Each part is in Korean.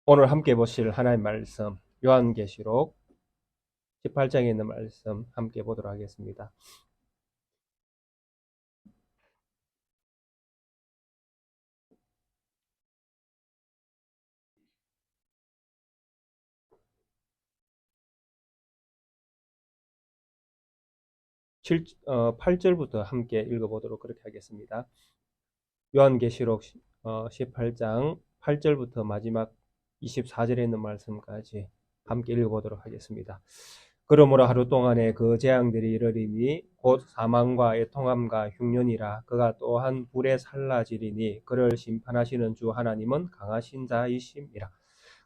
오늘 함께 보실 하나님 말씀, 요한계시록 18장에 있는 말씀 함께 보도록 하겠습니다. 칠 8절부터 함께 읽어보도록 그렇게 하겠습니다. 요한계시록 18장 8절부터 마지막 24절에 있는 말씀까지 함께 읽어보도록 하겠습니다. 그러므로 하루 동안에 그 재앙들이 이르리니 곧 사망과 애통함과 흉년이라. 그가 또한 불에 살라지리니 그를 심판하시는 주 하나님은 강하신 자이심이라.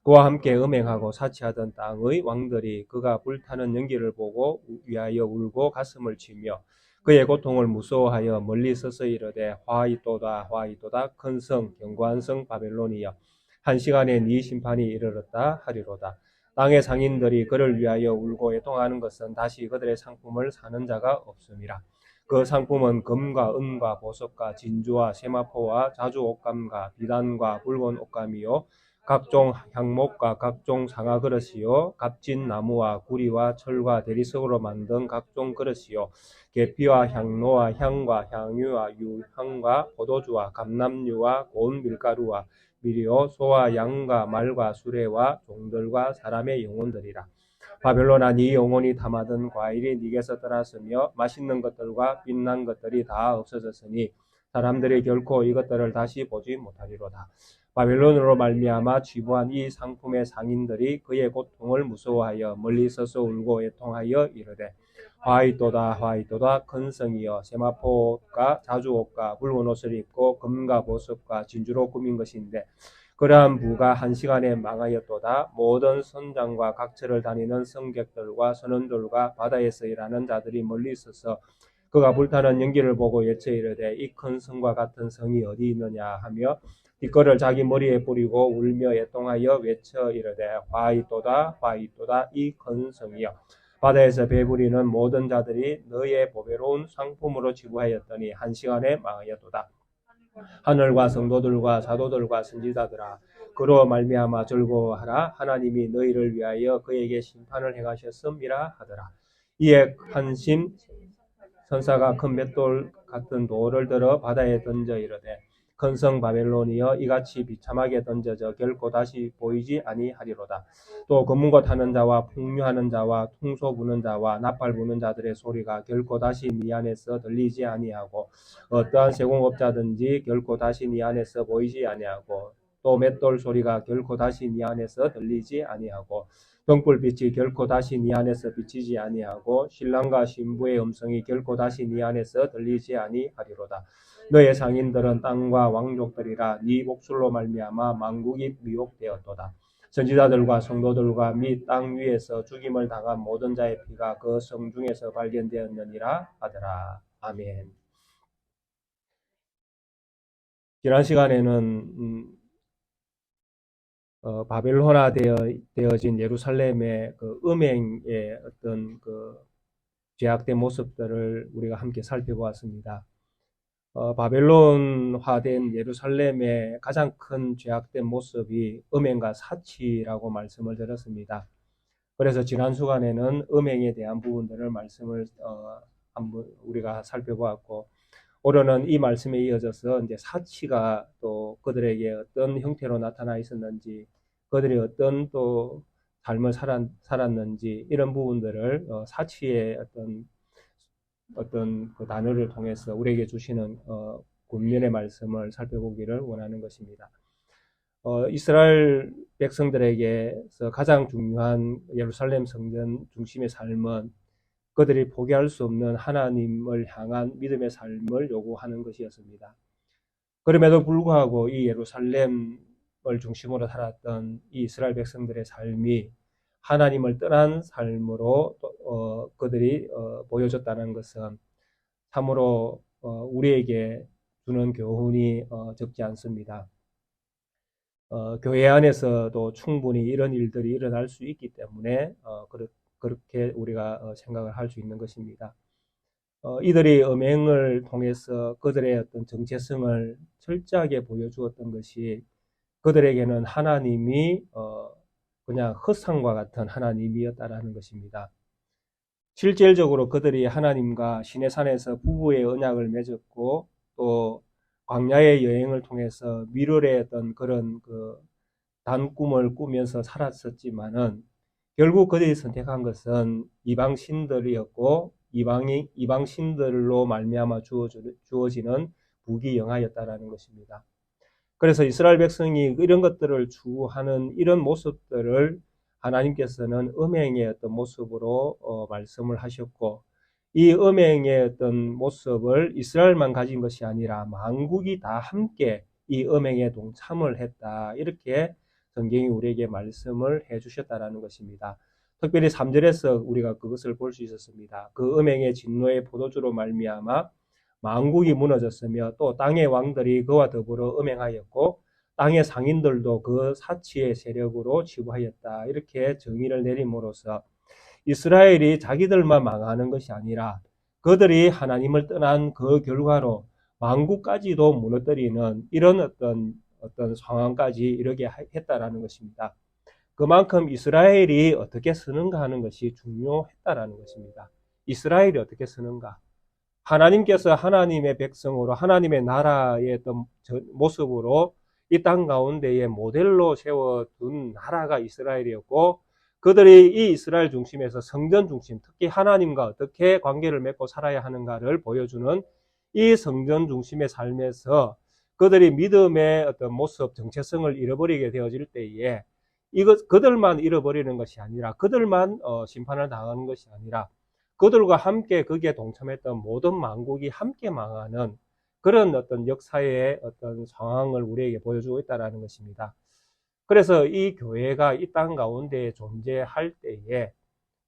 그와 함께 음행하고 사치하던 땅의 왕들이 그가 불타는 연기를 보고 위하여 울고 가슴을 치며 그의 고통을 무서워하여 멀리 서서 이르되 화이또다 화이또다 큰 성 견고한 성 바벨론이여, 한 시간에 네 심판이 이르렀다 하리로다. 땅의 상인들이 그를 위하여 울고 애통하는 것은 다시 그들의 상품을 사는 자가 없음이라. 그 상품은 금과 은과 보석과 진주와 세마포와 자주 옷감과 비단과 붉은 옷감이요 각종 향목과 각종 상아 그릇이요 값진 나무와 구리와 철과 대리석으로 만든 각종 그릇이요 계피와 향로와 향과 향유와 유향과 포도주와 감람류와 고운 밀가루와 밀이요 소와 양과 말과 수레와 종들과 사람의 영혼들이라. 바벨론아, 네 영혼이 담아둔 과일이 네게서 떠났으며 맛있는 것들과 빛난 것들이 다 없어졌으니 사람들이 결코 이것들을 다시 보지 못하리로다. 바벨론으로 말미암아 취부한 이 상품의 상인들이 그의 고통을 무서워하여 멀리 서서 울고 애통하여 이르되 화이또다 화이또다 큰 성이여, 세마포옷과 자주옷과 붉은 옷을 입고 금과 보석과 진주로 꾸민 것인데 그러한 부가 한 시간에 망하였도다. 모든 선장과 각처를 다니는 성객들과 선원들과 바다에서 일하는 자들이 멀리 있어서 그가 불타는 연기를 보고 예쳐 이르되 이 큰 성과 같은 성이 어디 있느냐 하며 뒷거를 자기 머리에 뿌리고 울며 애통하여 외쳐 이르되 화이또다 화이또다 이 큰 성이여, 바다에서 배부리는 모든 자들이 너의 보배로운 상품으로 지부하였더니 한 시간에 망하였도다. 하늘과 성도들과 사도들과 선지자들아, 그로 말미암아 즐거워하라. 하나님이 너희를 위하여 그에게 심판을 행하셨음이라 하더라. 이에 한심 선사가 큰 맷돌 같은 돌을 들어 바다에 던져 이르되 큰 성 바벨론이여, 이같이 비참하게 던져져 결코 다시 보이지 아니하리로다. 또 검은고 타는 자와 풍류하는 자와 퉁소 부는 자와 나팔 부는 자들의 소리가 결코 다시 네 안에서 들리지 아니하고 어떠한 세공업자든지 결코 다시 네 안에서 보이지 아니하고 또 맷돌 소리가 결코 다시 네 안에서 들리지 아니하고 등불빛이 결코 다시 네 안에서 비치지 아니하고 신랑과 신부의 음성이 결코 다시 네 안에서 들리지 아니하리로다. 너의 상인들은 땅과 왕족들이라. 네 목술로 말미암아 만국이 미혹되었도다. 선지자들과 성도들과 및 땅 위에서 죽임을 당한 모든 자의 피가 그 성 중에서 발견되었느니라 하더라. 아멘. 지난 시간에는 바벨론화 되어진 예루살렘의 그 음행의 어떤 그 죄악된 모습들을 우리가 함께 살펴보았습니다. 바벨론화된 예루살렘의 가장 큰 죄악된 모습이 음행과 사치라고 말씀을 드렸습니다. 그래서 지난 시간에는 음행에 대한 부분들을 말씀을 한번 우리가 살펴보았고, 오늘은 이 말씀에 이어져서 이제 사치가 또 그들에게 어떤 형태로 나타나 있었는지, 그들이 어떤 또 삶을 살았는지 이런 부분들을 사치의 어떤 그 단어를 통해서 우리에게 주시는 권면의 말씀을 살펴보기를 원하는 것입니다. 이스라엘 백성들에게서 가장 중요한 예루살렘 성전 중심의 삶은 그들이 포기할 수 없는 하나님을 향한 믿음의 삶을 요구하는 것이었습니다. 그럼에도 불구하고 이 예루살렘을 중심으로 살았던 이 이스라엘 백성들의 삶이 하나님을 떠난 삶으로 그들이 보여줬다는 것은 참으로 우리에게 주는 교훈이 적지 않습니다. 교회 안에서도 충분히 이런 일들이 일어날 수 있기 때문에 그렇게 우리가 생각을 할 수 있는 것입니다. 이들이 음행을 통해서 그들의 어떤 정체성을 철저하게 보여주었던 것이 그들에게는 하나님이 그냥 헛상과 같은 하나님이었다라는 것입니다. 실질적으로 그들이 하나님과 시내산에서 부부의 언약을 맺었고 또 광야의 여행을 통해서 미르의 어떤 그런 단 꿈을 꾸면서 살았었지만은 결국 그들이 선택한 것은 이방 신들이었고 이방 신들로 말미암아 주어지는 부귀영화였다라는 것입니다. 그래서 이스라엘 백성이 이런 것들을 추구하는 이런 모습들을 하나님께서는 음행의 어떤 모습으로 말씀을 하셨고 이 음행의 어떤 모습을 이스라엘만 가진 것이 아니라 만국이 다 함께 이 음행에 동참을 했다. 이렇게 성경이 우리에게 말씀을 해 주셨다라는 것입니다. 특별히 3절에서 우리가 그것을 볼 수 있었습니다. 그 음행의 진노의 포도주로 말미암아 만국이 무너졌으며 또 땅의 왕들이 그와 더불어 음행하였고 땅의 상인들도 그 사치의 세력으로 치부하였다. 이렇게 정의를 내림으로써 이스라엘이 자기들만 망하는 것이 아니라 그들이 하나님을 떠난 그 결과로 만국까지도 무너뜨리는 이런 어떤 상황까지 이르게 했다라는 것입니다. 그만큼 이스라엘이 어떻게 쓰는가 하는 것이 중요했다라는 것입니다. 이스라엘이 어떻게 쓰는가? 하나님께서 하나님의 백성으로 하나님의 나라의 어떤 모습으로 이 땅 가운데에 모델로 세워둔 나라가 이스라엘이었고 그들이 이 이스라엘 중심에서 성전 중심, 특히 하나님과 어떻게 관계를 맺고 살아야 하는가를 보여주는 이 성전 중심의 삶에서 그들이 믿음의 어떤 모습, 정체성을 잃어버리게 되어질 때에 그들만 잃어버리는 것이 아니라 그들만 심판을 당하는 것이 아니라 그들과 함께 거기에 동참했던 모든 만국이 함께 망하는 그런 어떤 역사의 어떤 상황을 우리에게 보여주고 있다는 것입니다. 그래서 이 교회가 이 땅 가운데 존재할 때에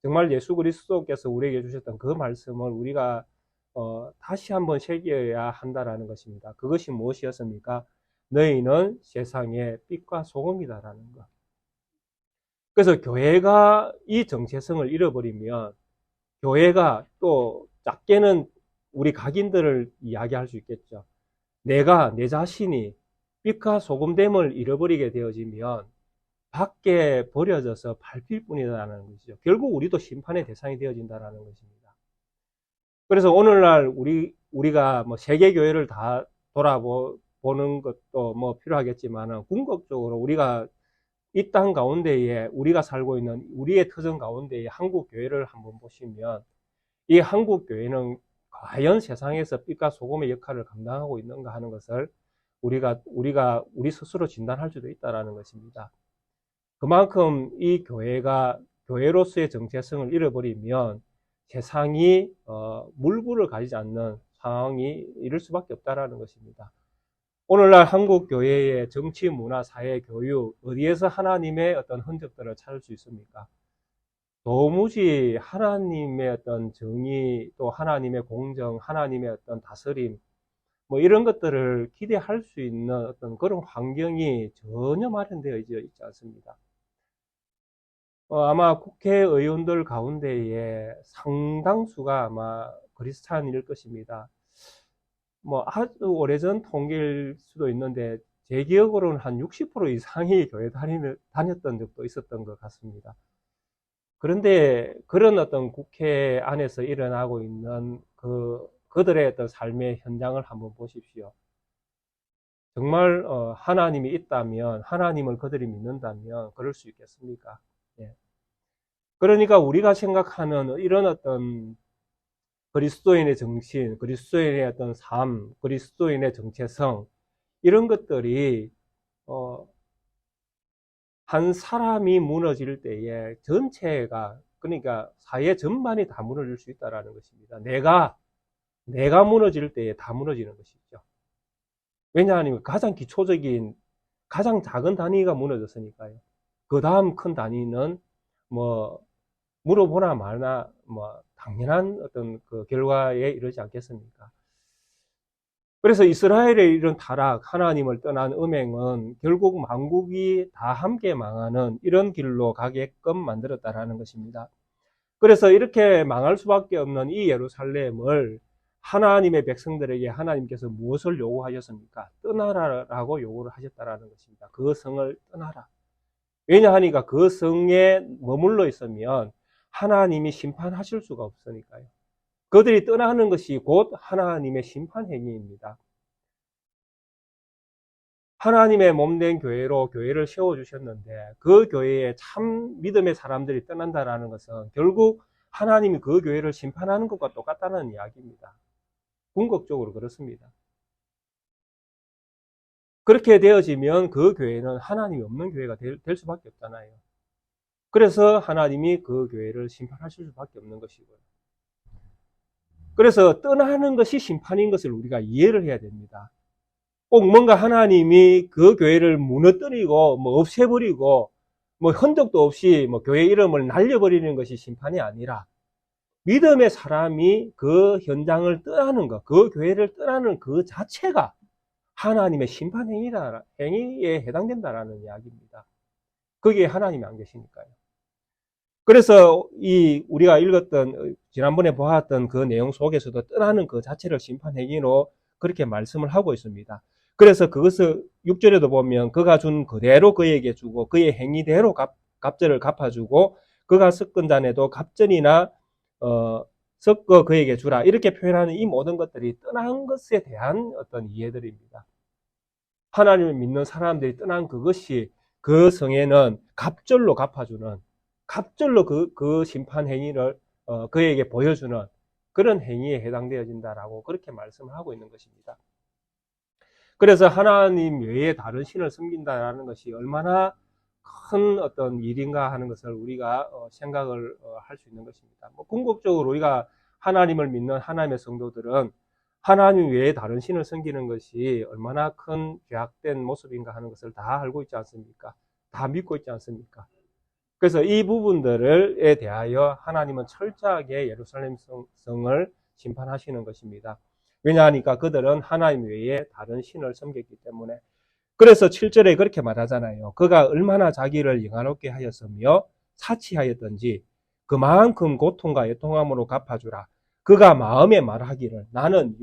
정말 예수 그리스도께서 우리에게 주셨던 그 말씀을 우리가 다시 한번 새겨야 한다라는 것입니다. 그것이 무엇이었습니까? 너희는 세상의 빛과 소금이다라는 것. 그래서 교회가 이 정체성을 잃어버리면 교회가 또 작게는 우리 각인들을 이야기할 수 있겠죠. 내 자신이 빛과 소금됨을 잃어버리게 되어지면 밖에 버려져서 밟힐 뿐이라는 것이죠. 결국 우리도 심판의 대상이 되어진다는 것입니다. 그래서 오늘날 우리가 뭐 세계 교회를 다 돌아보는 것도 뭐 필요하겠지만 궁극적으로 우리가 이 땅 가운데에 우리가 살고 있는 우리의 터전 가운데에 한국 교회를 한번 보시면 이 한국 교회는 과연 세상에서 빛과 소금의 역할을 감당하고 있는가 하는 것을 우리 스스로 진단할 수도 있다라는 것입니다. 그만큼 이 교회가 교회로서의 정체성을 잃어버리면 세상이 물불을 가지지 않는 상황이 이를 수밖에 없다라는 것입니다. 오늘날 한국 교회의 정치, 문화, 사회, 교육 어디에서 하나님의 어떤 흔적들을 찾을 수 있습니까? 도무지 하나님의 어떤 정의, 또 하나님의 공정, 하나님의 어떤 다스림, 뭐 이런 것들을 기대할 수 있는 어떤 그런 환경이 전혀 마련되어 있지 않습니다. 아마 국회의원들 가운데에 상당수가 아마 그리스찬일 것입니다. 뭐 아주 오래전 통계일 수도 있는데 제 기억으로는 한 60% 이상이 교회 다녔던 적도 있었던 것 같습니다. 그런데 그런 어떤 국회 안에서 일어나고 있는 그들의 어떤 삶의 현장을 한번 보십시오. 정말 하나님이 있다면, 하나님을 그들이 믿는다면 그럴 수 있겠습니까? 예. 그러니까 우리가 생각하는 이런 어떤 그리스도인의 정신, 그리스도인의 어떤 삶, 그리스도인의 정체성 이런 것들이 한 사람이 무너질 때에 전체가 그러니까 사회 전반이 다 무너질 수 있다는 것입니다. 내가 무너질 때에 다 무너지는 것이죠. 왜냐하면 가장 기초적인 가장 작은 단위가 무너졌으니까요. 그 다음 큰 단위는 뭐 물어보나 마나 뭐 당연한 어떤 그 결과에 이르지 않겠습니까? 그래서 이스라엘의 이런 타락, 하나님을 떠난 음행은 결국 만국이 다 함께 망하는 이런 길로 가게끔 만들었다라는 것입니다. 그래서 이렇게 망할 수밖에 없는 이 예루살렘을 하나님의 백성들에게 하나님께서 무엇을 요구하셨습니까? 떠나라라고 요구를 하셨다라는 것입니다. 그 성을 떠나라. 왜냐하니까 그 성에 머물러 있으면 하나님이 심판하실 수가 없으니까요. 그들이 떠나는 것이 곧 하나님의 심판 행위입니다. 하나님의 몸된 교회로 교회를 세워주셨는데 그 교회에 참 믿음의 사람들이 떠난다라는 것은 결국 하나님이 그 교회를 심판하는 것과 똑같다는 이야기입니다. 궁극적으로 그렇습니다. 그렇게 되어지면 그 교회는 하나님이 없는 교회가 될 수밖에 없잖아요. 그래서 하나님이 그 교회를 심판하실 수밖에 없는 것이고요. 그래서 떠나는 것이 심판인 것을 우리가 이해를 해야 됩니다. 꼭 뭔가 하나님이 그 교회를 무너뜨리고 없애버리고 흔적도 없이 교회 이름을 날려버리는 것이 심판이 아니라 믿음의 사람이 그 현장을 떠나는 것, 그 교회를 떠나는 그 자체가 하나님의 심판 행위에 해당된다라는 이야기입니다. 거기에 하나님이 안 계시니까요. 그래서 우리가 읽었던 지난번에 보았던 그 내용 속에서도 떠나는 그 자체를 심판 행위로 그렇게 말씀을 하고 있습니다. 그래서 그것을 6절에도 보면 그가 준 그대로 그에게 주고 그의 행위대로 갑절을 갚아주고 그가 섞은 잔에도 갑절이나 섞어 그에게 주라 이렇게 표현하는 이 모든 것들이 떠난 것에 대한 어떤 이해들입니다. 하나님을 믿는 사람들이 떠난 그것이 그 성에는 갑절로 갚아주는 갑절로 그 심판 행위를 그에게 보여주는 그런 행위에 해당되어진다라고 그렇게 말씀을 하고 있는 것입니다. 그래서 하나님 외에 다른 신을 섬긴다라는 것이 얼마나 큰 어떤 일인가 하는 것을 우리가 생각을 할 수 있는 것입니다. 궁극적으로 우리가 하나님을 믿는 하나님의 성도들은 하나님 외에 다른 신을 섬기는 것이 얼마나 큰 죄악된 모습인가 하는 것을 다 알고 있지 않습니까? 다 믿고 있지 않습니까? 그래서 이 부분들에 대하여 하나님은 철저하게 예루살렘 성을 심판하시는 것입니다. 왜냐하니까 그들은 하나님 외에 다른 신을 섬겼기 때문에. 그래서 7절에 그렇게 말하잖아요. 그가 얼마나 자기를 영화롭게 하였으며 사치하였던지 그만큼 고통과 애통함으로 갚아주라. 그가 마음에 말하기를 나는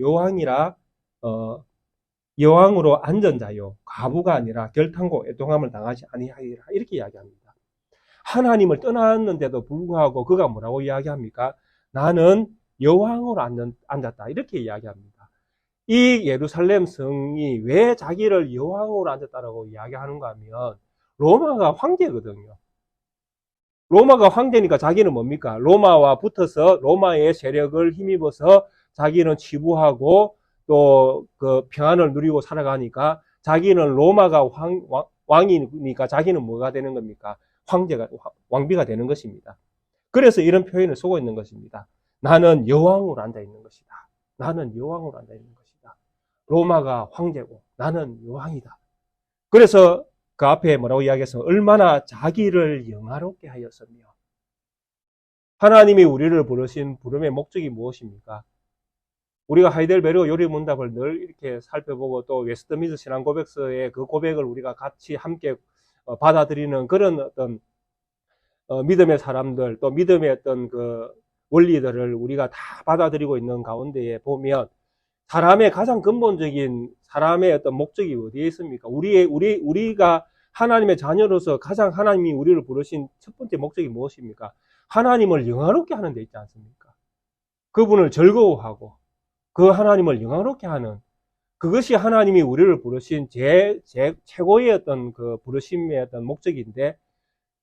여왕으로 앉은 자요 과부가 아니라 결탄고 애통함을 당하지 아니하리라 이렇게 이야기합니다. 하나님을 떠났는데도 불구하고 그가 뭐라고 이야기합니까? 나는 여왕으로 앉았다 이렇게 이야기합니다. 이 예루살렘 성이 왜 자기를 여왕으로 앉았다라고 이야기하는가 하면 로마가 황제거든요. 로마가 황제니까 자기는 뭡니까? 로마와 붙어서 로마의 세력을 힘입어서 자기는 치부하고 또 그 평안을 누리고 살아가니까 자기는 로마가 왕이니까 자기는 뭐가 되는 겁니까? 왕비가 되는 것입니다. 그래서 이런 표현을 쓰고 있는 것입니다. 나는 여왕으로 앉아 있는 것이다. 나는 여왕으로 앉아 있는 것이다. 로마가 황제고 나는 여왕이다. 그래서 그 앞에 뭐라고 이야기했어? 얼마나 자기를 영화롭게 하였으며. 하나님이 우리를 부르신 부름의 목적이 무엇입니까? 우리가 하이델베르그 요리문답을 늘 이렇게 살펴보고 또 웨스트민스터 신앙고백서의 그 고백을 우리가 같이 함께 받아들이는 그런 어떤 믿음의 사람들 또 믿음의 어떤 그 원리들을 우리가 다 받아들이고 있는 가운데에 보면 사람의 가장 근본적인 사람의 어떤 목적이 어디에 있습니까? 우리가 하나님의 자녀로서 가장 하나님이 우리를 부르신 첫 번째 목적이 무엇입니까? 하나님을 영화롭게 하는 데 있지 않습니까? 그분을 즐거워하고 그 하나님을 영화롭게 하는 그것이 하나님이 우리를 부르신 최고의 어떤 그 부르심의 어떤 목적인데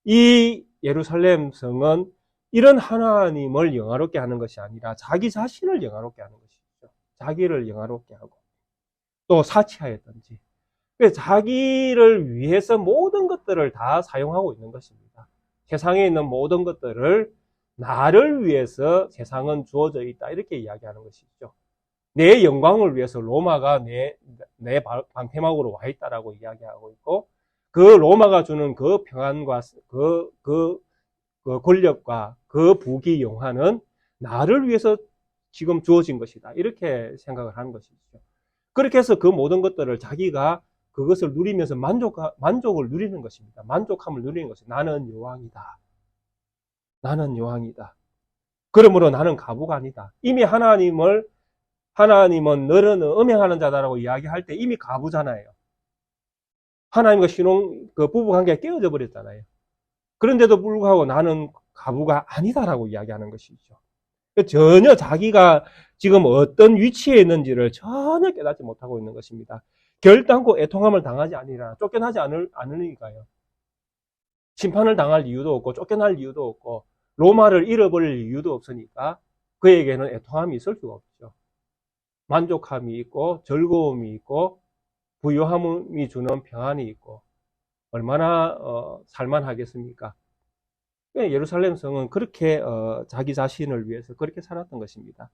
이 예루살렘 성은 이런 하나님을 영화롭게 하는 것이 아니라 자기 자신을 영화롭게 하는 것이죠. 자기를 영화롭게 하고 또 사치하였던지 자기를 위해서 모든 것들을 다 사용하고 있는 것입니다. 세상에 있는 모든 것들을 나를 위해서 세상은 주어져 있다 이렇게 이야기하는 것이죠. 내 영광을 위해서 로마가 내 방패막으로 와 있다라고 이야기하고 있고 그 로마가 주는 그 평안과 그 권력과 그 부귀 영화는 나를 위해서 지금 주어진 것이다. 이렇게 생각을 하는 것이죠. 그렇게 해서 그 모든 것들을 자기가 그것을 누리면서 만족을 누리는 것입니다. 만족함을 누리는 것입니다. 나는 여왕이다. 나는 여왕이다. 그러므로 나는 과부가 아니다. 이미 하나님을 하나님은 너는 음행하는 자다라고 이야기할 때 이미 가부잖아요. 하나님과 그 부부 관계가 깨어져 버렸잖아요. 그런데도 불구하고 나는 가부가 아니다라고 이야기하는 것이죠. 전혀 자기가 지금 어떤 위치에 있는지를 전혀 깨닫지 못하고 있는 것입니다. 결단코 애통함을 당하지 아니라 쫓겨나지 않으니까요. 심판을 당할 이유도 없고 쫓겨날 이유도 없고 로마를 잃어버릴 이유도 없으니까 그에게는 애통함이 있을 수가 없죠. 만족함이 있고 즐거움이 있고 부유함이 주는 평안이 있고 얼마나 살만하겠습니까? 예루살렘 성은 그렇게 자기 자신을 위해서 그렇게 살았던 것입니다.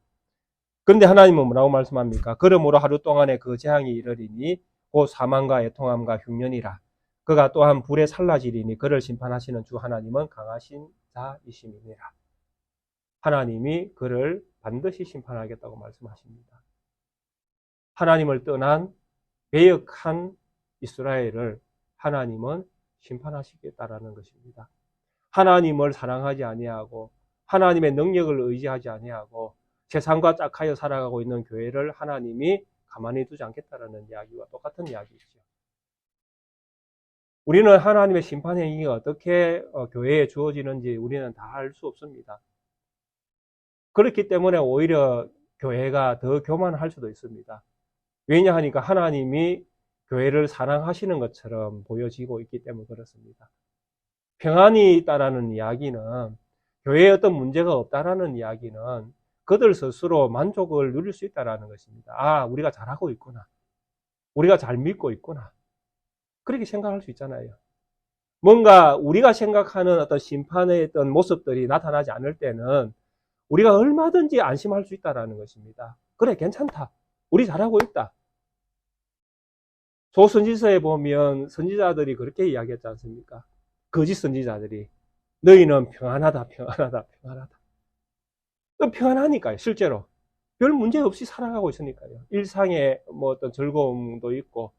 그런데 하나님은 뭐라고 말씀합니까? 그러므로 하루 동안에 그 재앙이 이르리니 곧 사망과 애통함과 흉년이라. 그가 또한 불에 살라지리니 그를 심판하시는 주 하나님은 강하신 자이심이니라. 하나님이 그를 반드시 심판하겠다고 말씀하십니다. 하나님을 떠난 배역한 이스라엘을 하나님은 심판하시겠다라는 것입니다. 하나님을 사랑하지 아니하고 하나님의 능력을 의지하지 아니하고 세상과 짝하여 살아가고 있는 교회를 하나님이 가만히 두지 않겠다라는 이야기와 똑같은 이야기이죠. 우리는 하나님의 심판 행위가 어떻게 교회에 주어지는지 우리는 다 알 수 없습니다. 그렇기 때문에 오히려 교회가 더 교만할 수도 있습니다. 왜냐하니까 하나님이 교회를 사랑하시는 것처럼 보여지고 있기 때문에 그렇습니다. 평안이 있다라는 이야기는 교회에 어떤 문제가 없다라는 이야기는 그들 스스로 만족을 누릴 수 있다라는 것입니다. 아, 우리가 잘하고 있구나. 우리가 잘 믿고 있구나. 그렇게 생각할 수 있잖아요. 뭔가 우리가 생각하는 어떤 심판의 어떤 모습들이 나타나지 않을 때는 우리가 얼마든지 안심할 수 있다라는 것입니다. 그래, 괜찮다. 우리 잘하고 있다. 소선지서에 보면 선지자들이 그렇게 이야기했지 않습니까? 거짓 선지자들이 너희는 평안하다, 평안하다, 평안하다. 평안하니까요, 실제로. 별 문제 없이 살아가고 있으니까요. 일상에 뭐 어떤 즐거움도 있고,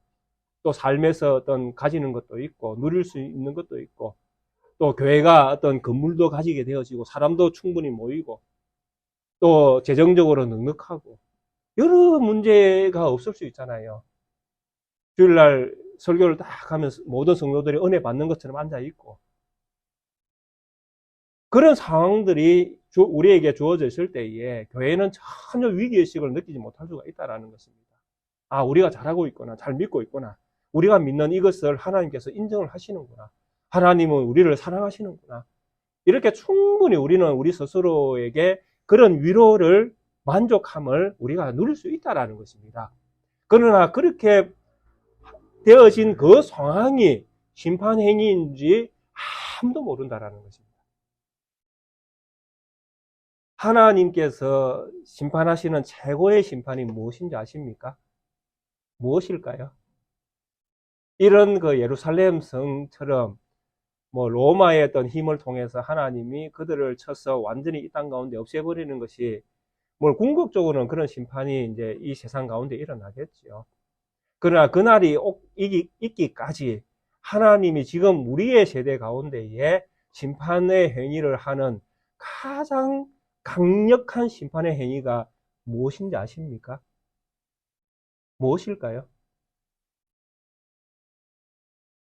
또 삶에서 어떤 가지는 것도 있고, 누릴 수 있는 것도 있고, 또 교회가 어떤 건물도 가지게 되어지고, 사람도 충분히 모이고, 또 재정적으로 넉넉하고, 여러 문제가 없을 수 있잖아요. 주일날 설교를 딱 하면 모든 성도들이 은혜 받는 것처럼 앉아있고, 그런 상황들이 우리에게 주어져 있을 때에 교회는 전혀 위기의식을 느끼지 못할 수가 있다는 것입니다. 아, 우리가 잘하고 있구나. 잘 믿고 있구나. 우리가 믿는 이것을 하나님께서 인정을 하시는구나. 하나님은 우리를 사랑하시는구나. 이렇게 충분히 우리는 우리 스스로에게 그런 위로를, 만족함을 우리가 누릴 수 있다는 것입니다. 그러나 그렇게 되어진 그 상황이 심판 행위인지 아무도 모른다는 것입니다. 하나님께서 심판하시는 최고의 심판이 무엇인지 아십니까? 무엇일까요? 이런 그 예루살렘 성처럼 뭐 로마의 어떤 힘을 통해서 하나님이 그들을 쳐서 완전히 이 땅 가운데 없애버리는 것이 뭐 궁극적으로는 그런 심판이 이제 이 세상 가운데 일어나겠죠. 그러나 그날이 있기까지 하나님이 지금 우리의 세대 가운데에 심판의 행위를 하는 가장 강력한 심판의 행위가 무엇인지 아십니까? 무엇일까요?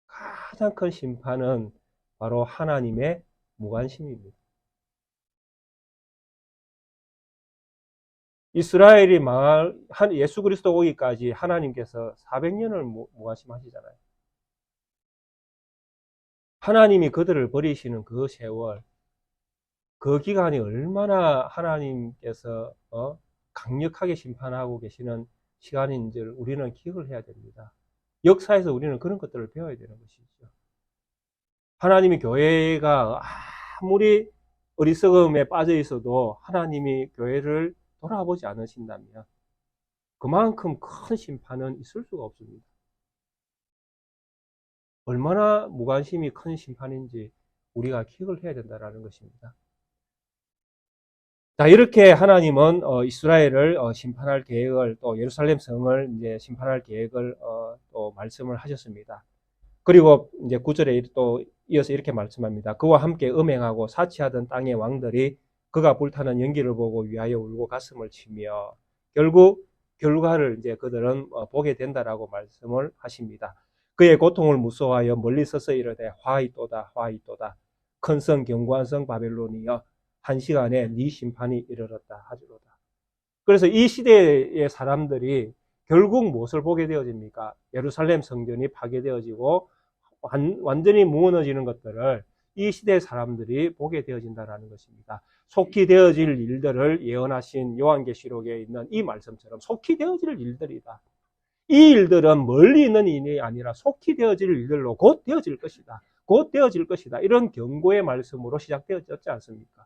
가장 큰 심판은 바로 하나님의 무관심입니다. 이스라엘이 망할 예수 그리스도 오기까지 하나님께서 400년을 무관심하시잖아요. 하나님이 그들을 버리시는 그 세월, 그 기간이 얼마나 하나님께서 강력하게 심판하고 계시는 시간인지를 우리는 기억을 해야 됩니다. 역사에서 우리는 그런 것들을 배워야 되는 것이죠. 하나님이 교회가 아무리 어리석음에 빠져 있어도 하나님이 교회를 돌아보지 않으신다면 그만큼 큰 심판은 있을 수가 없습니다. 얼마나 무관심이 큰 심판인지 우리가 기억을 해야 된다는 것입니다. 자, 이렇게 하나님은 이스라엘을 심판할 계획을, 또 예루살렘 성을 이제 심판할 계획을 또 말씀을 하셨습니다. 그리고 이제 9절에 또 이어서 이렇게 말씀합니다. 그와 함께 음행하고 사치하던 땅의 왕들이 그가 불타는 연기를 보고 위하여 울고 가슴을 치며 결국 결과를 이제 그들은 보게 된다라고 말씀을 하십니다. 그의 고통을 무서워하여 멀리 서서 이르되 화이또다 화이또다 큰 성 견고한 성 바벨론이여 한 시간에 네 심판이 이르렀다 하지로다. 그래서 이 시대의 사람들이 결국 무엇을 보게 되어집니까? 예루살렘 성전이 파괴되어지고 완전히 무너지는 것들을 이 시대의 사람들이 보게 되어진다는 것입니다. 속히 되어질 일들을 예언하신 요한계시록에 있는 이 말씀처럼 속히 되어질 일들이다. 이 일들은 멀리 있는 일이 아니라 속히 되어질 일들로 곧 되어질 것이다. 곧 되어질 것이다. 이런 경고의 말씀으로 시작되어졌지 않습니까?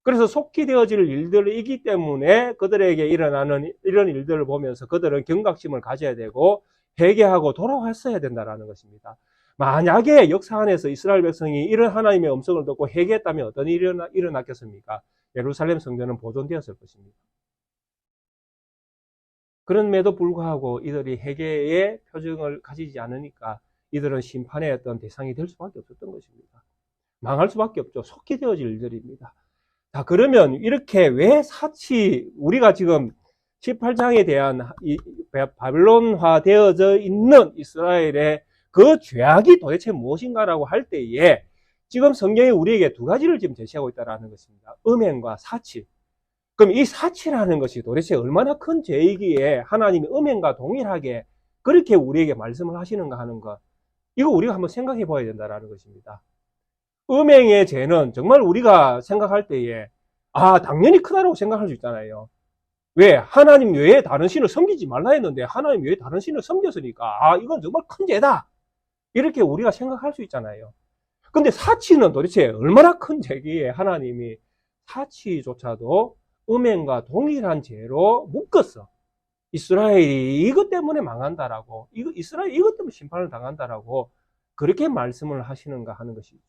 그래서 속히 되어질 일들이기 때문에 그들에게 일어나는 이런 일들을 보면서 그들은 경각심을 가져야 되고 회개하고 돌아왔어야 된다는 것입니다. 만약에 역사 안에서 이스라엘 백성이 이런 하나님의 음성을 듣고 회개했다면 어떤 일이 일어났겠습니까? 예루살렘 성전은 보존되었을 것입니다. 그럼에도 불구하고 이들이 회개의 표정을 가지지 않으니까 이들은 심판의 어떤 대상이 될 수밖에 없었던 것입니다. 망할 수밖에 없죠. 속히 되어질 일들입니다. 자, 그러면 이렇게 왜 우리가 지금 18장에 대한 바벨론화 되어져 있는 이스라엘의 그 죄악이 도대체 무엇인가라고 할 때에 지금 성경이 우리에게 두 가지를 지금 제시하고 있다는 것입니다. 음행과 사치. 그럼 이 사치라는 것이 도대체 얼마나 큰 죄이기에 하나님이 음행과 동일하게 그렇게 우리에게 말씀을 하시는가 하는 것. 이거 우리가 한번 생각해 봐야 된다는 것입니다. 음행의 죄는 정말 우리가 생각할 때에 당연히 크다라고 생각할 수 있잖아요. 왜? 하나님 외에 다른 신을 섬기지 말라 했는데 하나님 외에 다른 신을 섬겼으니까 이건 정말 큰 죄다. 이렇게 우리가 생각할 수 있잖아요. 근데 사치는 도대체 얼마나 큰 죄기에 하나님이 사치조차도 음행과 동일한 죄로 묶었어. 이스라엘이 이것 때문에 망한다라고, 이스라엘이 이것 때문에 심판을 당한다라고 그렇게 말씀을 하시는가 하는 것이죠.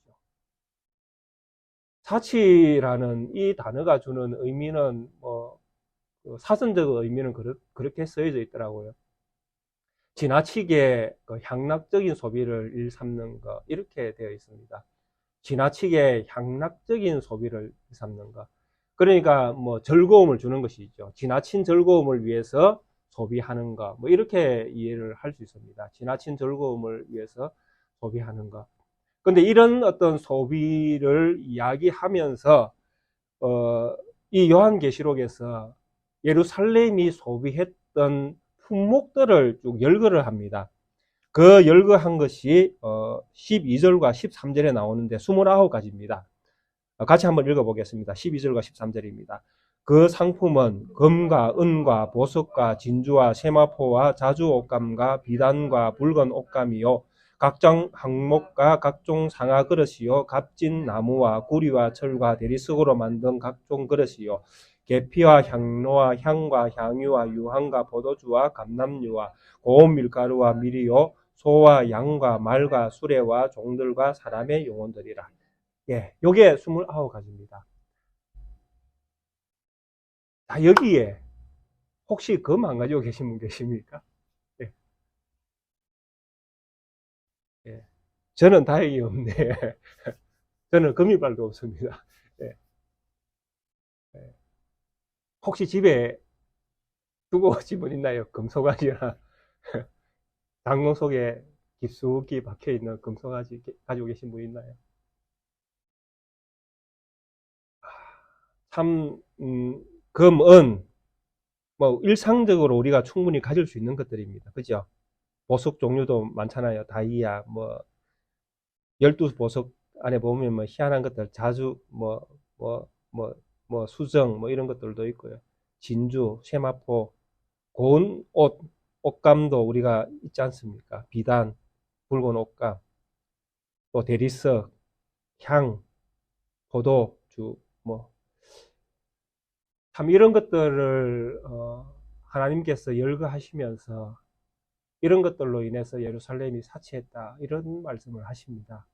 사치라는 이 단어가 주는 의미는 사전적 의미는 그렇게 쓰여져 있더라고요. 지나치게 향락적인 소비를 일삼는 것 이렇게 되어 있습니다. 지나치게 향락적인 소비를 일삼는 것. 그러니까 즐거움을 주는 것이죠. 지나친 즐거움을 위해서 소비하는 것. 이렇게 이해를 할 수 있습니다. 지나친 즐거움을 위해서 소비하는 것. 근데 이런 어떤 소비를 이야기하면서 이 요한계시록에서 예루살렘이 소비했던 품목들을 쭉 열거를 합니다. 그 열거한 것이 12절과 13절에 나오는데 29가지입니다. 같이 한번 읽어보겠습니다. 12절과 13절입니다. 그 상품은 금과 은과 보석과 진주와 세마포와 자주 옷감과 비단과 붉은 옷감이요 각종 항목과 각종 상아 그릇이요 값진 나무와 구리와 철과 대리석으로 만든 각종 그릇이요 계피와 향로와 향과 향유와 유황과 포도주와 감람유와 고운 밀가루와 밀이요 소와 양과 말과 수레와 종들과 사람의 영혼들이라. 예, 요게 29가지입니다. 자, 여기에 혹시 금 안 가지고 계신 분 계십니까? 예, 예. 저는 다행히 없네. 저는 금이발도 없습니다. 예, 예. 혹시 집에 두고 오신 분 있나요? 금소가지나 당근 속에 깊숙이 박혀있는 금소가지 가지고 계신 분 있나요? 참, 금은 일상적으로 우리가 충분히 가질 수 있는 것들입니다. 그죠? 보석 종류도 많잖아요. 다이아, 12보석 안에 보면 희한한 것들, 자주, 수정, 이런 것들도 있고요. 진주, 세마포, 고운 옷감도 우리가 있지 않습니까? 비단, 붉은 옷감, 또 대리석, 향, 포도주, 참 이런 것들을, 하나님께서 열거하시면서 이런 것들로 인해서 예루살렘이 사치했다. 이런 말씀을 하십니다.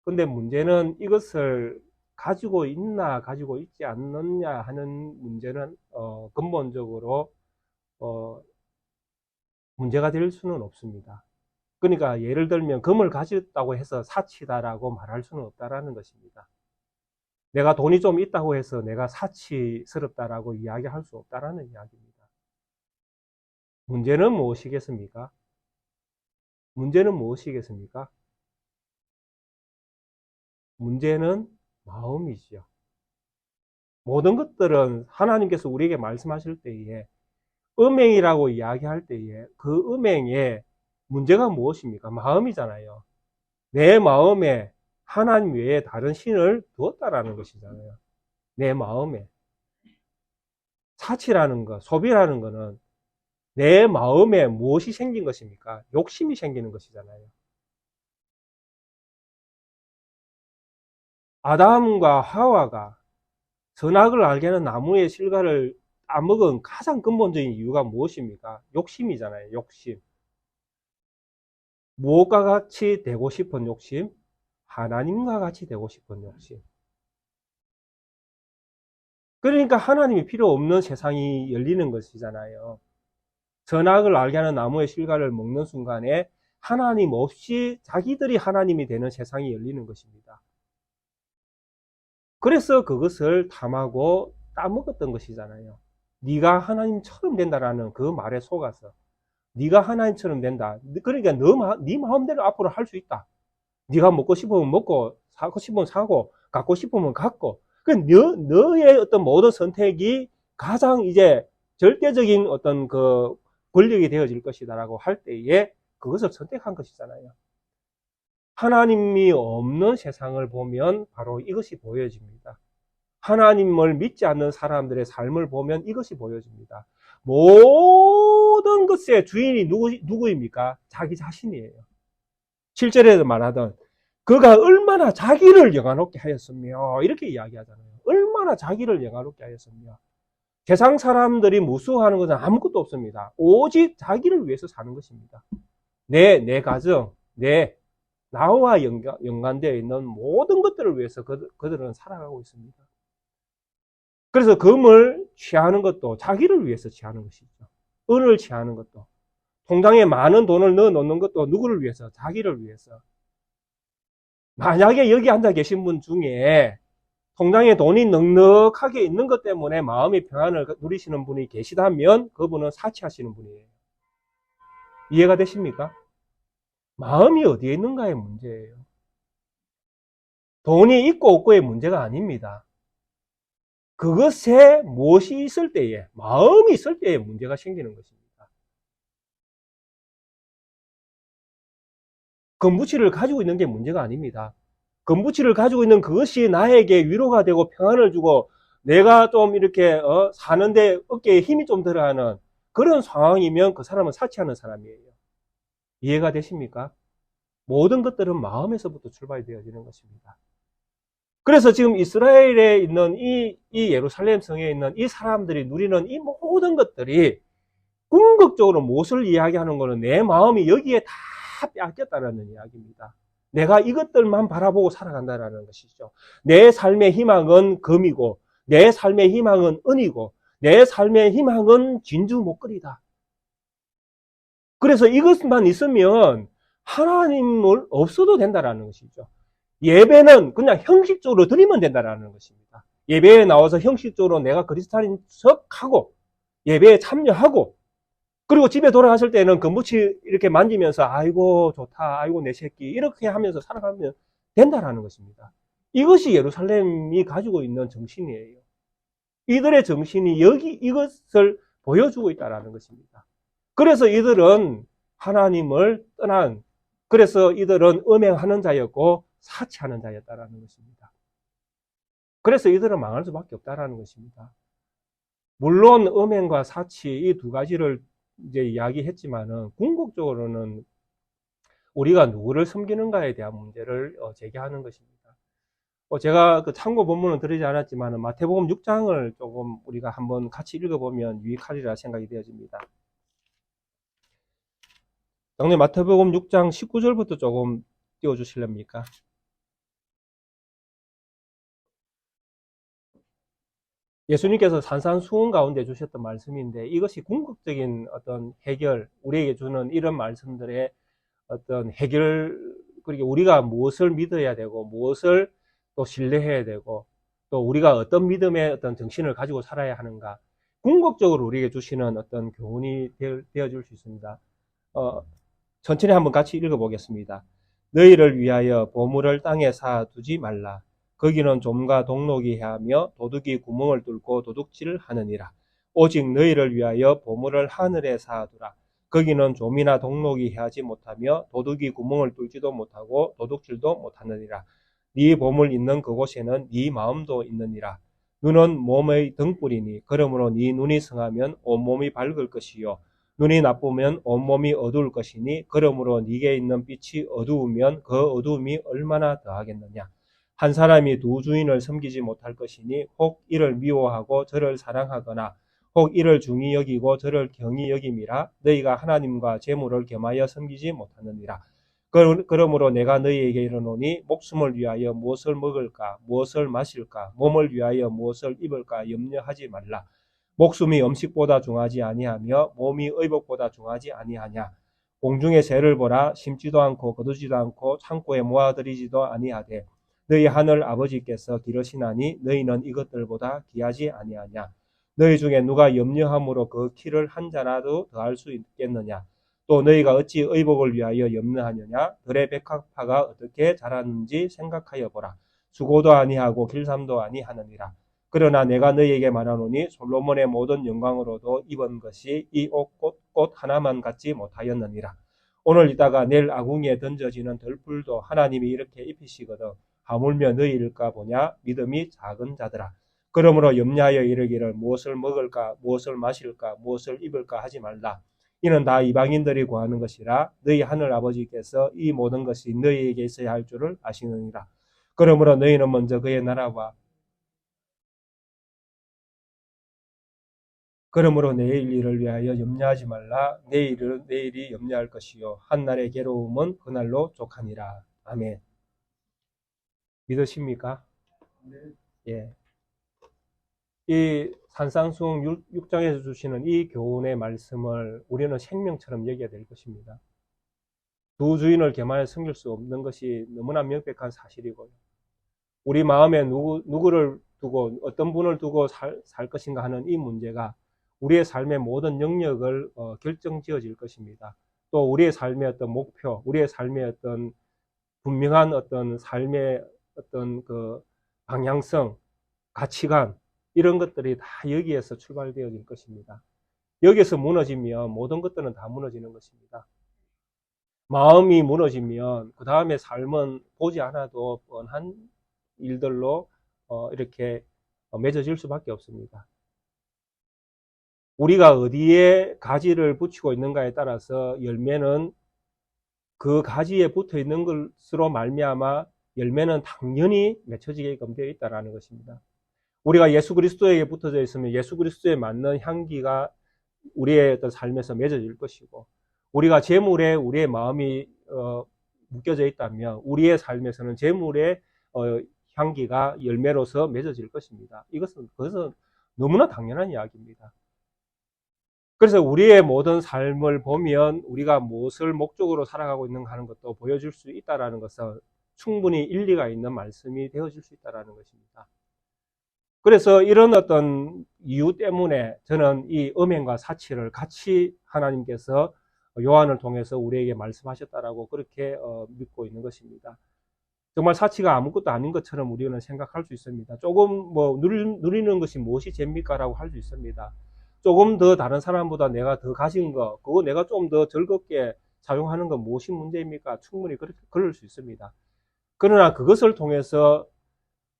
근데 문제는 이것을 가지고 있나 가지고 있지 않느냐 하는 문제는 근본적으로 문제가 될 수는 없습니다. 그러니까 예를 들면 금을 가졌다고 해서 사치다라고 말할 수는 없다라는 것입니다. 내가 돈이 좀 있다고 해서 내가 사치스럽다라고 이야기할 수 없다라는 이야기입니다. 문제는 무엇이겠습니까? 문제는 무엇이겠습니까? 문제는 마음이지요. 모든 것들은 하나님께서 우리에게 말씀하실 때에 음행이라고 이야기할 때에 그 음행의 문제가 무엇입니까? 마음이잖아요. 내 마음에 하나님 외에 다른 신을 두었다라는 것이잖아요. 내 마음에. 사치라는 것, 소비라는 것은 내 마음에 무엇이 생긴 것입니까? 욕심이 생기는 것이잖아요. 아담과 하와가 선악을 알게 하는 나무의 실과를 따먹은 가장 근본적인 이유가 무엇입니까? 욕심이잖아요. 욕심. 무엇과 같이 되고 싶은 욕심? 하나님과 같이 되고 싶은 욕심. 그러니까 하나님이 필요 없는 세상이 열리는 것이잖아요. 선악을 알게 하는 나무의 실과를 먹는 순간에 하나님 없이 자기들이 하나님이 되는 세상이 열리는 것입니다. 그래서 그것을 탐하고 따먹었던 것이잖아요. 네가 하나님처럼 된다라는 그 말에 속아서 네가 하나님처럼 된다. 그러니까 네 마음대로 앞으로 할 수 있다. 네가 먹고 싶으면 먹고 사고 싶으면 사고 갖고 싶으면 갖고 그 너의 어떤 모든 선택이 가장 이제 절대적인 어떤 그 권력이 되어질 것이다라고 할 때에 그것을 선택한 것이잖아요. 하나님이 없는 세상을 보면 바로 이것이 보여집니다. 하나님을 믿지 않는 사람들의 삶을 보면 이것이 보여집니다. 모든 것의 주인이 누구입니까? 자기 자신이에요. 7절에도 말하던 그가 얼마나 자기를 영화롭게 하였으며 이렇게 이야기하잖아요. 얼마나 자기를 영화롭게 하였으며 세상 사람들이 무수하는 것은 아무것도 없습니다. 오직 자기를 위해서 사는 것입니다. 내 가정, 나와 연관되어 있는 모든 것들을 위해서 그들은 살아가고 있습니다. 그래서 금을 취하는 것도 자기를 위해서 취하는 것이죠. 은을 취하는 것도 통장에 많은 돈을 넣어 놓는 것도 누구를 위해서? 자기를 위해서. 만약에 여기 앉아 계신 분 중에 통장에 돈이 넉넉하게 있는 것 때문에 마음의 평안을 누리시는 분이 계시다면 그분은 사치하시는 분이에요. 이해가 되십니까? 마음이 어디에 있는가의 문제예요. 돈이 있고 없고의 문제가 아닙니다. 그것에 무엇이 있을 때에, 마음이 있을 때에 문제가 생기는 것입니다. 건부치를 가지고 있는 게 문제가 아닙니다. 건부치를 가지고 있는 그것이 나에게 위로가 되고 평안을 주고 내가 좀 이렇게 사는데 어깨에 힘이 좀 들어가는 그런 상황이면 그 사람은 사치하는 사람이에요. 이해가 되십니까? 모든 것들은 마음에서부터 출발이 되어지는 것입니다. 그래서 지금 이스라엘에 있는 이 예루살렘 성에 있는 이 사람들이 누리는 이 모든 것들이 궁극적으로 무엇을 이야기하는 거는 내 마음이 여기에 다 빼앗겼다는 이야기입니다. 내가 이것들만 바라보고 살아간다는 것이죠. 내 삶의 희망은 금이고 내 삶의 희망은 은이고 내 삶의 희망은 진주 목걸이다. 그래서 이것만 있으면 하나님을 없어도 된다는 것이죠. 예배는 그냥 형식적으로 드리면 된다는 것입니다. 예배에 나와서 형식적으로 내가 그리스도인 척하고 예배에 참여하고 그리고 집에 돌아갔을 때는 건부치 이렇게 만지면서 아이고 좋다, 아이고 내 새끼 이렇게 하면서 살아가면 된다라는 것입니다. 이것이 예루살렘이 가지고 있는 정신이에요. 이들의 정신이 이것을 보여주고 있다는 것입니다. 그래서 이들은 하나님을 떠난, 그래서 이들은 음행하는 자였고 사치하는 자였다는 것입니다. 그래서 이들은 망할 수밖에 없다는 것입니다. 물론 음행과 사치 이 두 가지를 이제 이야기했지만은 궁극적으로는 우리가 누구를 섬기는가에 대한 문제를 제기하는 것입니다. 제가 그 참고 본문은 드리지 않았지만은 마태복음 6장을 조금 우리가 한번 같이 읽어보면 유익하리라 생각이 되어집니다. 장로님 마태복음 6장 19절부터 조금 띄워주실랍니까? 예수님께서 산산수훈 가운데 주셨던 말씀인데 이것이 궁극적인 어떤 해결, 우리에게 주는 이런 말씀들의 어떤 해결, 그리고 우리가 무엇을 믿어야 되고 무엇을 또 신뢰해야 되고 또 우리가 어떤 믿음의 어떤 정신을 가지고 살아야 하는가, 궁극적으로 우리에게 주시는 어떤 교훈이 되어줄 수 있습니다. 천천히 한번 같이 읽어보겠습니다. 너희를 위하여 보물을 땅에 쌓아두지 말라. 거기는 좀과 동록이 해하며 도둑이 구멍을 뚫고 도둑질을 하느니라. 오직 너희를 위하여 보물을 하늘에 쌓아두라. 거기는 좀이나 동록이 해하지 못하며 도둑이 구멍을 뚫지도 못하고 도둑질도 못하느니라. 네 보물 있는 그곳에는 네 마음도 있느니라. 눈은 몸의 등불이니 그러므로 네 눈이 성하면 온몸이 밝을 것이요 눈이 나쁘면 온몸이 어두울 것이니 그러므로 네게 있는 빛이 어두우면 그 어두움이 얼마나 더하겠느냐. 한 사람이 두 주인을 섬기지 못할 것이니 혹 이를 미워하고 저를 사랑하거나 혹 이를 중히 여기고 저를 경히 여김이라. 너희가 하나님과 재물을 겸하여 섬기지 못하느니라. 그러므로 내가 너희에게 이르노니 목숨을 위하여 무엇을 먹을까 무엇을 마실까 몸을 위하여 무엇을 입을까 염려하지 말라. 목숨이 음식보다 중하지 아니하며 몸이 의복보다 중하지 아니하냐. 공중의 새를 보라. 심지도 않고 거두지도 않고 창고에 모아들이지도 아니하되 너희 하늘 아버지께서 기르시나니 너희는 이것들보다 귀하지 아니하냐. 너희 중에 누가 염려함으로 그 키를 한 자라도 더할 수 있겠느냐. 또 너희가 어찌 의복을 위하여 염려하느냐. 들의 백합화가 어떻게 자랐는지 생각하여 보라. 수고도 아니하고 길삼도 아니하느니라. 그러나 내가 너희에게 말하노니 솔로몬의 모든 영광으로도 입은 것이 이 옷 하나만 갖지 못하였느니라. 오늘 이따가 내일 아궁이에 던져지는 덜풀도 하나님이 이렇게 입히시거든 하물며 너희일까 보냐. 믿음이 작은 자들아. 그러므로 염려하여 이르기를 무엇을 먹을까 무엇을 마실까 무엇을 입을까 하지 말라. 이는 다 이방인들이 구하는 것이라. 너희 하늘 아버지께서 이 모든 것이 너희에게 있어야 할 줄을 아시느니라. 그러므로 너희는 먼저 그의 나라와 그러므로 내일 일을 위하여 염려하지 말라. 내일이 염려할 것이요 한날의 괴로움은 그날로 족하니라. 아멘. 믿으십니까? 예. 이 산상수훈 6장에서 주시는 이 교훈의 말씀을 우리는 생명처럼 여겨야 될 것입니다. 두 주인을 겸하여 섬길 수 없는 것이 너무나 명백한 사실이고요. 우리 마음에 누구를 두고 어떤 분을 두고 살 것인가 하는 이 문제가 우리의 삶의 모든 영역을 결정지어질 것입니다. 또 우리의 삶의 어떤 목표, 우리의 삶의 어떤 분명한 어떤 삶의 어떤 그 방향성, 가치관 이런 것들이 다 여기에서 출발되어질 것입니다. 여기에서 무너지면 모든 것들은 다 무너지는 것입니다. 마음이 무너지면 그 다음에 삶은 보지 않아도 뻔한 일들로 이렇게 맺어질 수밖에 없습니다. 우리가 어디에 가지를 붙이고 있는가에 따라서 열매는 그 가지에 붙어 있는 것으로 말미암아 열매는 당연히 맺혀지게끔 되어 있다는 것입니다. 우리가 예수 그리스도에게 붙어져 있으면 예수 그리스도에 맞는 향기가 우리의 어떤 삶에서 맺어질 것이고, 우리가 재물에 우리의 마음이 묶여져 있다면 우리의 삶에서는 재물의 향기가 열매로서 맺어질 것입니다. 그것은 너무나 당연한 이야기입니다. 그래서 우리의 모든 삶을 보면 우리가 무엇을 목적으로 살아가고 있는가 하는 것도 보여줄 수 있다는 것은 충분히 일리가 있는 말씀이 되어질 수 있다는 것입니다. 그래서 이런 어떤 이유 때문에 저는 이 음행과 사치를 같이 하나님께서 요한을 통해서 우리에게 말씀하셨다라고 그렇게 믿고 있는 것입니다. 정말 사치가 아무것도 아닌 것처럼 우리는 생각할 수 있습니다. 조금 뭐 누리는 것이 무엇이 죄입니까? 라고 할 수 있습니다. 조금 더 다른 사람보다 내가 더 가진 거, 그거 내가 좀 더 즐겁게 사용하는 건 무엇이 문제입니까? 충분히 그럴 수 있습니다. 그러나 그것을 통해서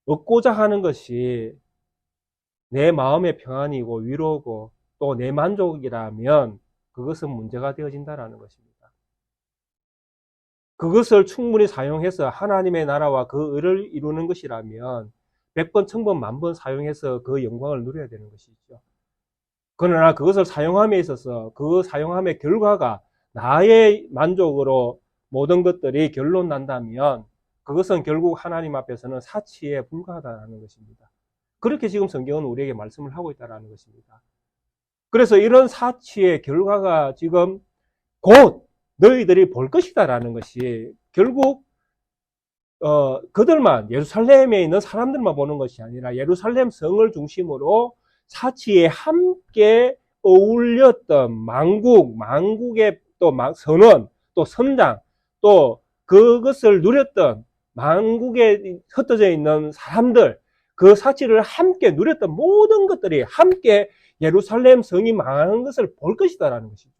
얻고자 하는 것이 내 마음의 평안이고 위로고 또 내 만족이라면 그것은 문제가 되어진다는 것입니다. 그것을 충분히 사용해서 하나님의 나라와 그 의를 이루는 것이라면 100번, 1000번, 10,000번 사용해서 그 영광을 누려야 되는 것이죠. 그러나 그것을 사용함에 있어서 그 사용함의 결과가 나의 만족으로 모든 것들이 결론 난다면 그것은 결국 하나님 앞에서는 사치에 불과하다는 것입니다. 그렇게 지금 성경은 우리에게 말씀을 하고 있다는 것입니다. 그래서 이런 사치의 결과가 지금 곧 너희들이 볼 것이다라는 것이 결국 그들만, 예루살렘에 있는 사람들만 보는 것이 아니라 예루살렘 성을 중심으로 사치에 함께 어울렸던 망국의 또 선원, 또 선장, 또 그것을 누렸던 망국에 흩어져 있는 사람들, 그 사치를 함께 누렸던 모든 것들이 함께 예루살렘 성이 망하는 것을 볼 것이다라는 것이죠.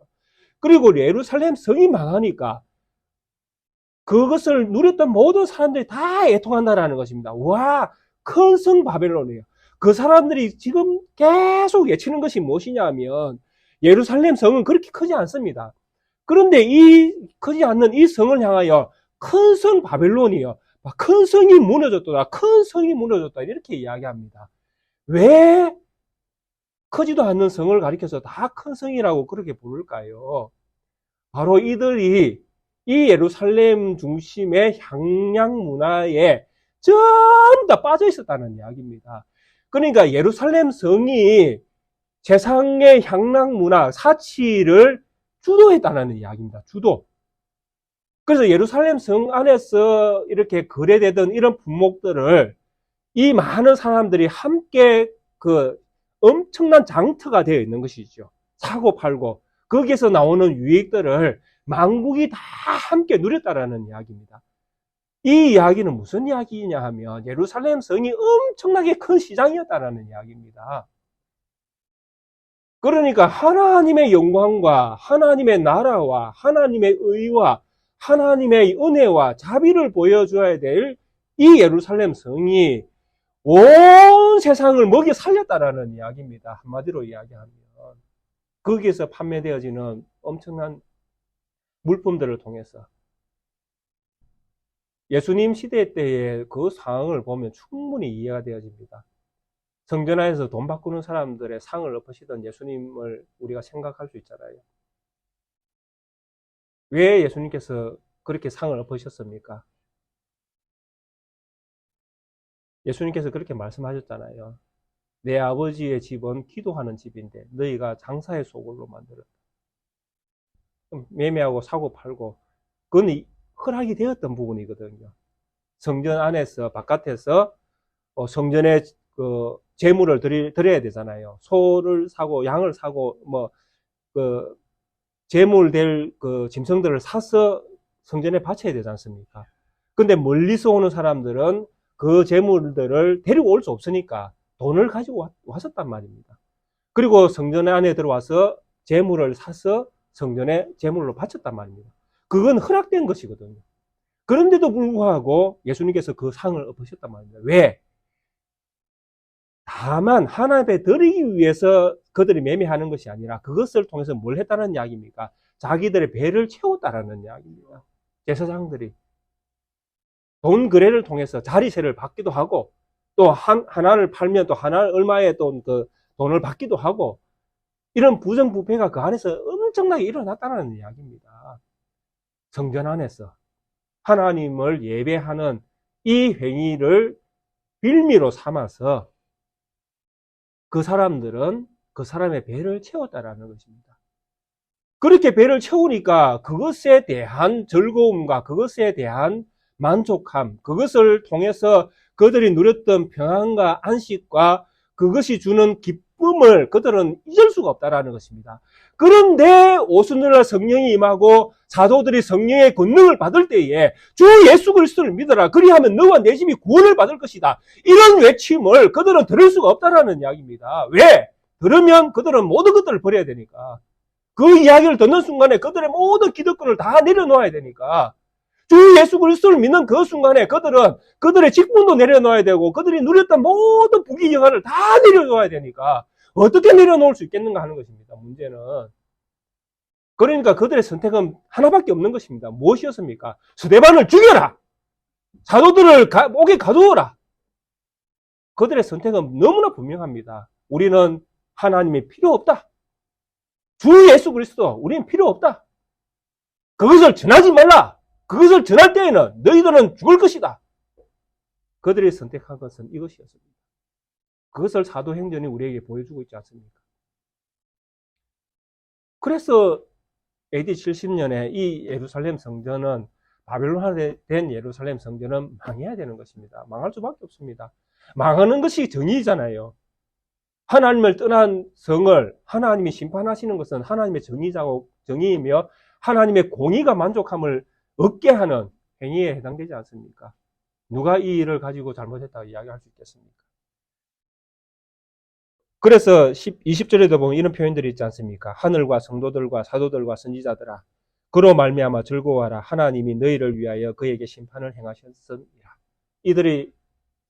그리고 예루살렘 성이 망하니까 그것을 누렸던 모든 사람들이 다 애통한다라는 것입니다. 와, 큰 성 바벨론이에요. 그 사람들이 지금 계속 외치는 것이 무엇이냐 하면 예루살렘 성은 그렇게 크지 않습니다. 그런데 이 크지 않는 이 성을 향하여 큰 성 바벨론이요, 큰 성이 무너졌다, 큰 성이 무너졌다 이렇게 이야기합니다. 왜 크지도 않는 성을 가리켜서 다 큰 성이라고 그렇게 부를까요? 바로 이들이 이 예루살렘 중심의 향락 문화에 전부 다 빠져 있었다는 이야기입니다. 그러니까 예루살렘 성이 세상의 향락 문화, 사치를 주도했다는 이야기입니다. 주도. 그래서 예루살렘 성 안에서 이렇게 거래되던 이런 품목들을 이 많은 사람들이 함께 그 엄청난 장터가 되어 있는 것이죠. 사고 팔고 거기에서 나오는 유익들을 만국이 다 함께 누렸다라는 이야기입니다. 이 이야기는 무슨 이야기냐 하면 예루살렘 성이 엄청나게 큰 시장이었다라는 이야기입니다. 그러니까 하나님의 영광과 하나님의 나라와 하나님의 의와 하나님의 은혜와 자비를 보여줘야 될 이 예루살렘 성이 온 세상을 먹여 살렸다라는 이야기입니다. 한마디로 이야기하면 거기에서 판매되어지는 엄청난 물품들을 통해서 예수님 시대 때의 그 상황을 보면 충분히 이해가 되어집니다. 성전 안에서 돈 바꾸는 사람들의 상을 엎으시던 예수님을 우리가 생각할 수 있잖아요. 왜 예수님께서 그렇게 상을 엎으셨습니까? 예수님께서 그렇게 말씀하셨잖아요. 내 아버지의 집은 기도하는 집인데 너희가 장사의 소굴로 만들었다. 매매하고 사고 팔고 그건 허락이 되었던 부분이거든요. 성전 안에서 바깥에서 성전에 그 제물을 드려야 되잖아요. 소를 사고 양을 사고 그 제물 될 그 짐승들을 사서 성전에 바쳐야 되지 않습니까? 근데 멀리서 오는 사람들은 그 제물들을 데리고 올 수 없으니까 돈을 가지고 왔었단 말입니다. 그리고 성전 안에 들어와서 제물을 사서 성전에 제물로 바쳤단 말입니다. 그건 허락된 것이거든요. 그런데도 불구하고 예수님께서 그 상을 엎으셨단 말입니다. 왜? 다만 하나님께 드리기 위해서 그들이 매매하는 것이 아니라 그것을 통해서 뭘 했다는 이야기입니까? 자기들의 배를 채웠다라는 이야기입니다. 제사장들이 돈 거래를 통해서 자리세를 받기도 하고 또 하나를 팔면 또 하나 얼마의 그 돈을 받기도 하고 이런 부정부패가 그 안에서 엄청나게 일어났다는 이야기입니다. 성전 안에서 하나님을 예배하는 이 행위를 빌미로 삼아서 그 사람들은 그 사람의 배를 채웠다라는 것입니다. 그렇게 배를 채우니까 그것에 대한 즐거움과 그것에 대한 만족함, 그것을 통해서 그들이 누렸던 평안과 안식과 그것이 주는 기쁨을 그들은 잊을 수가 없다라는 것입니다. 그런데 오순절날 성령이 임하고 사도들이 성령의 권능을 받을 때에 주 예수 그리스도를 믿어라. 그리하면 너와 내 집이 구원을 받을 것이다. 이런 외침을 그들은 들을 수가 없다라는 이야기입니다. 왜? 들으면 그들은 모든 것들을 버려야 되니까. 그 이야기를 듣는 순간에 그들의 모든 기득권을 다 내려놓아야 되니까 주 예수 그리스도를 믿는 그 순간에 그들은 그들의 직분도 내려놓아야 되고 그들이 누렸던 모든 부귀영화를 다 내려놓아야 되니까 어떻게 내려놓을 수 있겠는가 하는 것입니다. 문제는. 그러니까 그들의 선택은 하나밖에 없는 것입니다. 무엇이었습니까? 스데반을 죽여라! 사도들을 옥에 가두어라! 그들의 선택은 너무나 분명합니다. 우리는 하나님이 필요 없다. 주 예수 그리스도 우리는 필요 없다. 그것을 전하지 말라. 그것을 전할 때에는 너희들은 죽을 것이다. 그들이 선택한 것은 이것이었습니다. 그것을 사도행전이 우리에게 보여주고 있지 않습니까? 그래서 AD 70년에 이 예루살렘 성전은 바벨론화된 예루살렘 성전은 망해야 되는 것입니다. 망할 수밖에 없습니다. 망하는 것이 정의잖아요. 하나님을 떠난 성을 하나님이 심판하시는 것은 하나님의 정의이며 하나님의 공의가 만족함을 얻게 하는 행위에 해당되지 않습니까? 누가 이 일을 가지고 잘못했다고 이야기할 수 있겠습니까? 그래서 20절에도 보면 이런 표현들이 있지 않습니까? 하늘과 성도들과 사도들과 선지자들아 그로 말미암아 즐거워하라. 하나님이 너희를 위하여 그에게 심판을 행하셨습니다. 이들이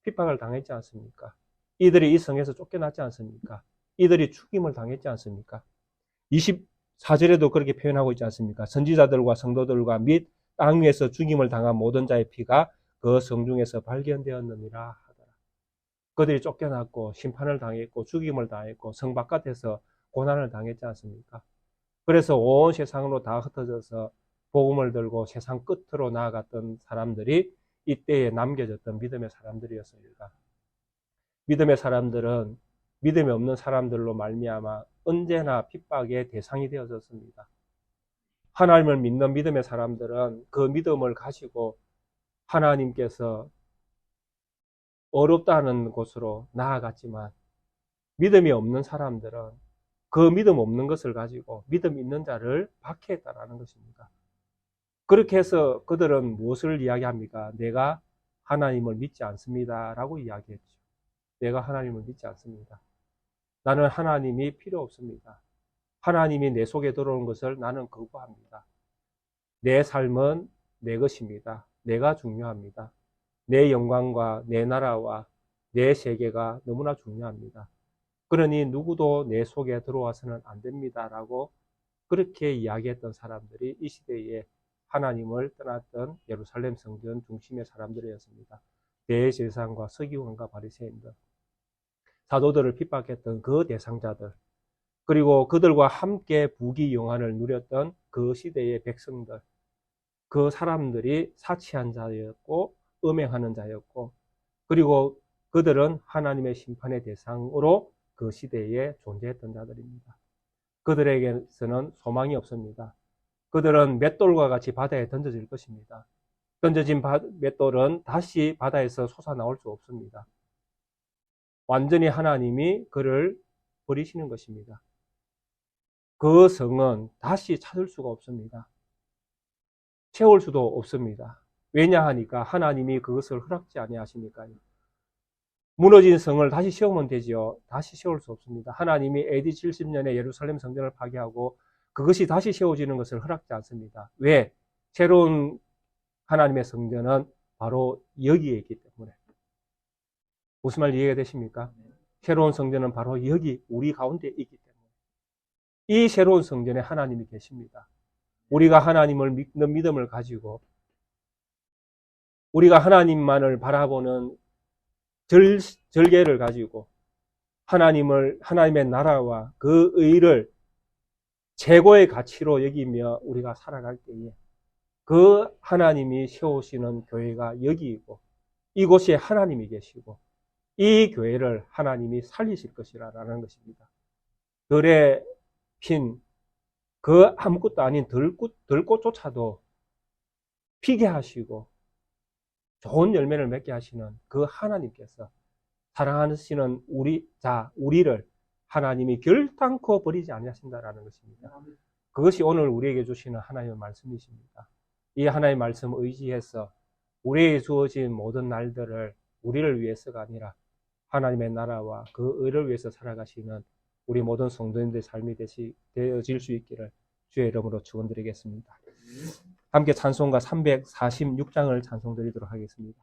핍박을 당했지 않습니까? 이들이 이 성에서 쫓겨났지 않습니까? 이들이 죽임을 당했지 않습니까? 24절에도 그렇게 표현하고 있지 않습니까? 선지자들과 성도들과 및 땅 위에서 죽임을 당한 모든 자의 피가 그 성중에서 발견되었느니라 하더라. 그들이 쫓겨났고 심판을 당했고 죽임을 당했고 성 바깥에서 고난을 당했지 않습니까? 그래서 온 세상으로 다 흩어져서 복음을 들고 세상 끝으로 나아갔던 사람들이 이때에 남겨졌던 믿음의 사람들이었습니다. 믿음의 사람들은 믿음이 없는 사람들로 말미암아 언제나 핍박의 대상이 되어졌습니다. 하나님을 믿는 믿음의 사람들은 그 믿음을 가지고 하나님께서 어렵다는 곳으로 나아갔지만 믿음이 없는 사람들은 그 믿음 없는 것을 가지고 믿음 있는 자를 박해했다라는 것입니다. 그렇게 해서 그들은 무엇을 이야기합니까? 내가 하나님을 믿지 않습니다 라고 이야기했죠. 내가 하나님을 믿지 않습니다. 나는 하나님이 필요 없습니다. 하나님이 내 속에 들어오는 것을 나는 거부합니다. 내 삶은 내 것입니다. 내가 중요합니다. 내 영광과 내 나라와 내 세계가 너무나 중요합니다. 그러니 누구도 내 속에 들어와서는 안 됩니다 라고 그렇게 이야기했던 사람들이 이 시대에 하나님을 떠났던 예루살렘 성전 중심의 사람들이었습니다. 대제사장과 서기관과 바리새인들, 사도들을 핍박했던 그 대상자들, 그리고 그들과 함께 부귀영화를 누렸던 그 시대의 백성들, 그 사람들이 사치한 자였고 음행하는 자였고, 그리고 그들은 하나님의 심판의 대상으로 그 시대에 존재했던 자들입니다. 그들에게서는 소망이 없습니다. 그들은 맷돌과 같이 바다에 던져질 것입니다. 던져진 맷돌은 다시 바다에서 솟아나올 수 없습니다. 완전히 하나님이 그를 버리시는 것입니다. 그 성은 다시 찾을 수가 없습니다. 채울 수도 없습니다. 왜냐하니까 하나님이 그것을 허락지 아니하시니까요. 무너진 성을 다시 세우면 되지요. 다시 세울 수 없습니다. 하나님이 AD 70년에 예루살렘 성전을 파괴하고 그것이 다시 세워지는 것을 허락지 않습니다. 왜? 새로운 하나님의 성전은 바로 여기에 있기 때문에. 무슨 말 이해가 되십니까? 새로운 성전은 바로 여기 우리 가운데 있기 때문에. 이 새로운 성전에 하나님이 계십니다. 우리가 하나님을 믿는 믿음을 가지고 우리가 하나님만을 바라보는 절개를 가지고 하나님의 나라와 그 의를 최고의 가치로 여기며 우리가 살아갈 때에 그 하나님이 세우시는 교회가 여기이고 이곳에 하나님이 계시고 이 교회를 하나님이 살리실 것이라는 것입니다. 들에 핀 그 아무것도 아닌 들꽃조차도 피게 하시고 좋은 열매를 맺게 하시는 그 하나님께서 사랑하시는 우리를 하나님이 결단코 버리지 아니하신다라는 것입니다. 그것이 오늘 우리에게 주시는 하나님의 말씀이십니다. 이 하나님의 말씀 의지해서 우리에게 주어진 모든 날들을 우리를 위해서가 아니라 하나님의 나라와 그 의를 위해서 살아가시는 우리 모든 성도님들의 삶이 되어질 수 있기를 주의 이름으로 축원드리겠습니다. 함께 찬송가 346장을 찬송드리도록 하겠습니다.